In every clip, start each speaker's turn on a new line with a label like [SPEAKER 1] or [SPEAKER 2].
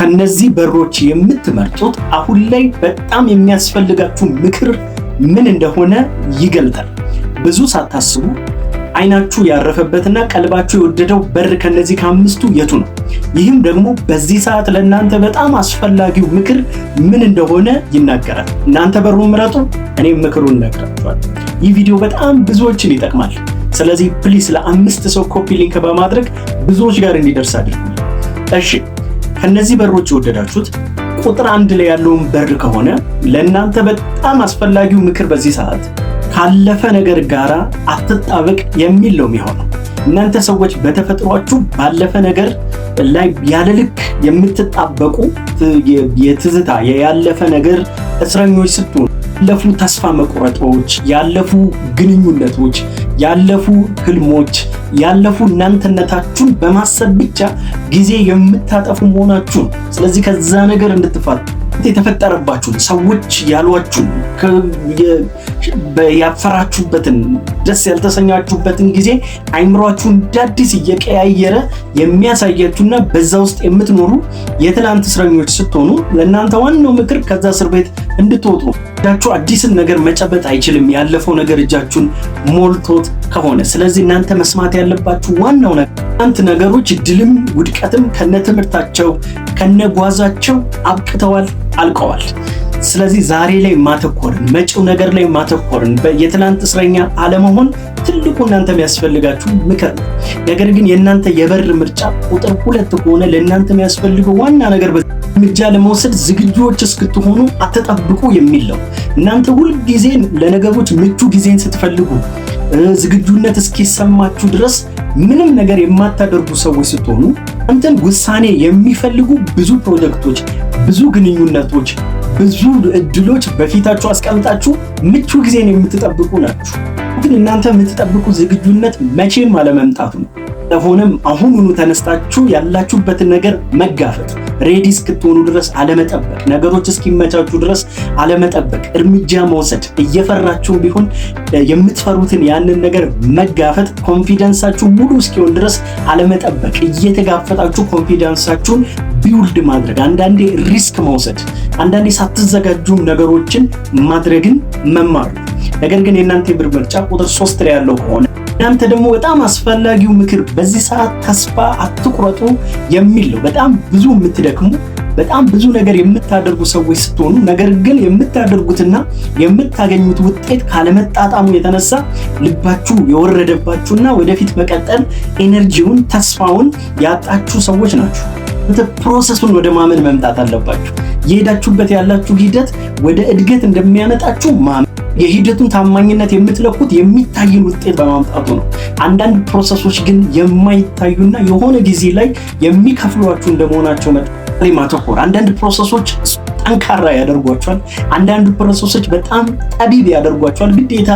[SPEAKER 1] ከነዚህ በሮች የምትመርጡት አሁን ላይ በጣም የሚያስፈልጋችሁ ምክር ምን እንደሆነ ይገልጣል። ብዙ ሳታስቡ አይናችሁ ያረፈበትና ቀልባችሁ የወደደው በር ከነዚህ ከአምስቱ የቱ ነው? ይህም ደግሞ በዚህ ሰዓት ለእናንተ በጣም አስፈላጊው ምክር ምን እንደሆነ ይናገራል። እናንተ በሩን ምረጡ፣ እኔም ምክሩን እነግራችኋለሁ። ይህ ቪዲዮ በጣም ብዙዎችን ይጠቅማል። ስለዚህ ፕሊስ ለ5 ሰው ኮፒ ሊንክ በማድረግ ብዙዎች ጋር እንዲደርስ አድርጉ። እሺ፣ ከነዚህ በሮች የወደዳችሁት ቁጥር 1 ላይ ያለውን በር ከሆነ ለእናንተ በጣም አስፈላጊው ምክር በዚህ ሰዓት ካለፈ ነገር ጋር አትጣበቅ የሚል ነው የሚሆነው። እናንተ ሰዎች በተፈጥሯችሁ ባለፈ ነገር ላይ ያለልክ የምትጣበቁ የትዝታ ያለፈ ነገር እስረኞች ስትሆኑ ያለፉ ተስፋ መቁረጦች፣ ያለፉ ግንኙነቶች፣ ያለፉ ህልሞች፣ ያለፉ እናንተነታችሁን በማሰብ ብቻ ጊዜ የምታጠፉ መሆናችሁን። ስለዚህ ከዛ ነገር እንድትፋቱ የተፈጠረባችሁን ሰዎች ያሏችሁን ያፈራችሁበትን ደስ ያልተሰኛችሁበትን ጊዜ አይምሯችሁ እንዳዲስ እየቀያየረ የሚያሳያችሁና በዛ ውስጥ የምትኖሩ የትላንት እስረኞች ስትሆኑ ለእናንተ ዋናው ምክር ከዛ እስር ቤት እንድትወጡ። እጃችሁ አዲስን ነገር መጨበጥ አይችልም ያለፈው ነገር እጃችሁን ሞልቶት ከሆነ። ስለዚህ እናንተ መስማት ያለባችሁ ዋናው ነገር አንተ ነገሮች ድልም ውድቀትም ከነትምህርታቸው ከነጓዛቸው አብቅተዋል፣ አልቀዋል። ስለዚህ ዛሬ ላይ ማተኮርን፣ መጪው ነገር ላይ ማተኮርን፣ የትላንት እስረኛ አለመሆን ትልቁ እናንተ የሚያስፈልጋችሁ ምክር ነው። ነገር ግን የእናንተ የበር ምርጫ ቁጥር 2 ከሆነ ለእናንተ የሚያስፈልገው ዋና ነገር እርምጃ ለመውሰድ ዝግጁዎች እስክትሆኑ አትጠብቁ የሚል ነው። እናንተ ሁልጊዜ ለነገሮች ምቹ ጊዜን ስትፈልጉ ዝግጁነት እስኪሰማችሁ ድረስ ምንም ነገር የማታደርጉ ሰዎች ስትሆኑ አንተን ውሳኔ የሚፈልጉ ብዙ ፕሮጀክቶች፣ ብዙ ግንኙነቶች፣ ብዙ እድሎች በፊታችሁ አስቀምጣችሁ ምቹ ጊዜን የምትጠብቁ ናችሁ። ግን እናንተ የምትጠብቁ ዝግጁነት መቼም አለመምጣቱ ነው። ለሆነም አሁኑኑ ተነስታችሁ ያላችሁበትን ነገር መጋፈጥ፣ ሬዲ እስክትሆኑ ድረስ አለመጠበቅ፣ ነገሮች እስኪመቻቹ ድረስ አለመጠበቅ፣ እርምጃ መውሰድ፣ እየፈራችሁ ቢሆን የምትፈሩትን ያንን ነገር መጋፈጥ፣ ኮንፊደንሳችሁ ሙሉ እስኪሆን ድረስ አለመጠበቅ፣ እየተጋፈጣችሁ ኮንፊደንሳችሁን ቢውልድ ማድረግ፣ አንዳንዴ ሪስክ መውሰድ፣ አንዳንዴ ሳትዘጋጁም ነገሮችን ማድረግን መማር። ነገር ግን የእናንተ የብር ምርጫ ቁጥር 3 ላይ ያለው ከሆነ እናንተ ደግሞ በጣም አስፈላጊው ምክር በዚህ ሰዓት ተስፋ አትቁረጡ የሚል ነው። በጣም ብዙ የምትደክሙ በጣም ብዙ ነገር የምታደርጉ ሰዎች ስትሆኑ ነገር ግን የምታደርጉትና የምታገኙት ውጤት ካለመጣጣሙ የተነሳ ልባችሁ የወረደባችሁና ወደፊት መቀጠል ኤነርጂውን ተስፋውን ያጣችሁ ሰዎች ናችሁ። ፕሮሰሱን ወደ ማመን መምጣት አለባችሁ። የሄዳችሁበት ያላችሁ ሂደት ወደ እድገት እንደሚያመጣችሁ ማመን። የሂደቱን ታማኝነት የምትለኩት የሚታይን ውጤት በማምጣቱ ነው። አንዳንድ ፕሮሰሶች ግን የማይታዩና የሆነ ጊዜ ላይ የሚከፍሏችሁ እንደመሆናቸው መጠን ማተኮር። አንዳንድ ፕሮሰሶች ጠንካራ ያደርጓቸዋል። አንዳንድ ፕሮሰሶች በጣም ጠቢብ ያደርጓቸዋል። ግዴታ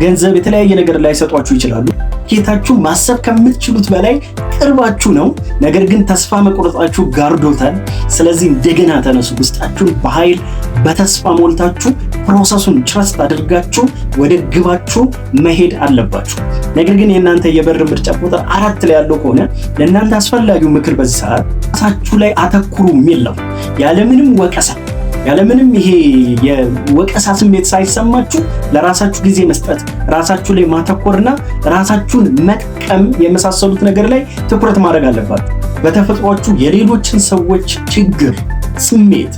[SPEAKER 1] ገንዘብ፣ የተለያየ ነገር ላይ ሰጧችሁ ይችላሉ። ጌታችሁ ማሰብ ከምትችሉት በላይ ቅርባችሁ ነው። ነገር ግን ተስፋ መቁረጣችሁ ጋርዶታል። ስለዚህ እንደገና ተነሱ። ውስጣችሁን በኃይል በተስፋ ሞልታችሁ ፕሮሰሱን ትረስት አድርጋችሁ ወደ ግባችሁ መሄድ አለባችሁ። ነገር ግን የእናንተ የበር ምርጫ ቁጥር 4 ላይ ያለው ከሆነ ለእናንተ አስፈላጊው ምክር በዚህ ሰዓት ራሳችሁ ላይ አተኩሩ የሚል ነው። ያለምንም ወቀሳ፣ ያለምንም ይሄ የወቀሳ ስሜት ሳይሰማችሁ ለራሳችሁ ጊዜ መስጠት፣ ራሳችሁ ላይ ማተኮርና ራሳችሁን መጥቀም የመሳሰሉት ነገር ላይ ትኩረት ማድረግ አለባችሁ። በተፈጥሯችሁ የሌሎችን ሰዎች ችግር፣ ስሜት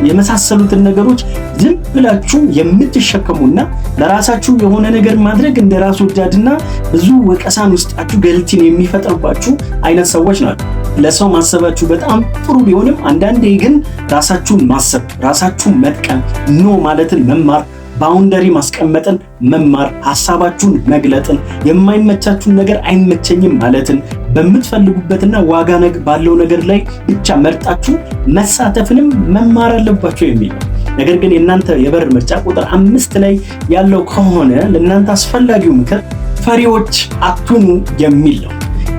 [SPEAKER 1] የመሳሰሉትን ነገሮች ዝም ብላችሁ የምትሸከሙና ለራሳችሁ የሆነ ነገር ማድረግ እንደ ራስ ወዳድና ብዙ ወቀሳን ውስጣችሁ ገልቲን የሚፈጥርባችሁ አይነት ሰዎች ናቸው። ለሰው ማሰባችሁ በጣም ጥሩ ቢሆንም አንዳንዴ ግን ራሳችሁን ማሰብ፣ ራሳችሁን መጥቀም፣ ኖ ማለትን መማር፣ ባውንደሪ ማስቀመጥን መማር፣ ሐሳባችሁን መግለጥን፣ የማይመቻችሁን ነገር አይመቸኝም ማለትን፣ በምትፈልጉበትና ዋጋ ባለው ነገር ላይ ብቻ መርጣችሁ መሳተፍንም መማር አለባችሁ የሚል ነው። ነገር ግን የእናንተ የበር ምርጫ ቁጥር 5 ላይ ያለው ከሆነ ለእናንተ አስፈላጊው ምክር ፈሪዎች አትሁኑ የሚል ነው።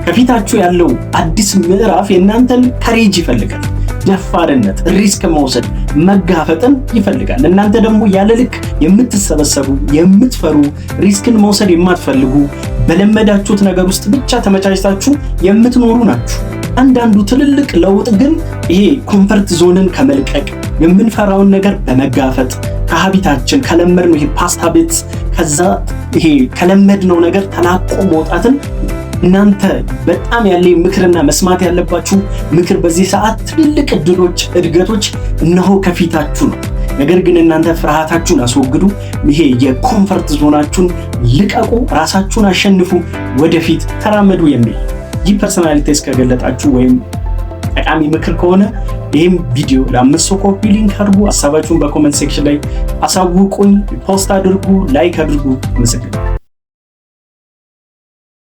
[SPEAKER 1] ከፊታችሁ ያለው አዲስ ምዕራፍ የእናንተን ከሬጅ ይፈልጋል። ደፋርነት፣ ሪስክ መውሰድ፣ መጋፈጥን ይፈልጋል። እናንተ ደግሞ ያለልክ የምትሰበሰቡ፣ የምትፈሩ፣ ሪስክን መውሰድ የማትፈልጉ፣ በለመዳችሁት ነገር ውስጥ ብቻ ተመቻችታችሁ የምትኖሩ ናችሁ። አንዳንዱ ትልልቅ ለውጥ ግን ይሄ ኮምፈርት ዞንን ከመልቀቅ የምንፈራውን ነገር በመጋፈጥ ከሀቢታችን ከለመድነው ይሄ ፓስት ሃቢትስ ከዛ ይሄ ከለመድነው ነገር ተላቆ መውጣትን እናንተ በጣም ያለ ምክርና መስማት ያለባችሁ ምክር በዚህ ሰዓት ትልልቅ እድሎች እድገቶች እነሆ ከፊታችሁ ነው። ነገር ግን እናንተ ፍርሃታችሁን አስወግዱ። ይሄ የኮምፈርት ዞናችሁን ልቀቁ፣ ራሳችሁን አሸንፉ፣ ወደፊት ተራመዱ የሚል ይህ ፐርሰናሊቲ ቴስት ከገለጣችሁ ወይም ጠቃሚ ምክር ከሆነ ይህም ቪዲዮ ለ5 ሰው ኮፒ ሊንክ አድርጉ። ሀሳባችሁን በኮሜንት ሴክሽን ላይ አሳውቁኝ፣ ፖስት አድርጉ፣ ላይክ አድርጉ። አመሰግናለሁ።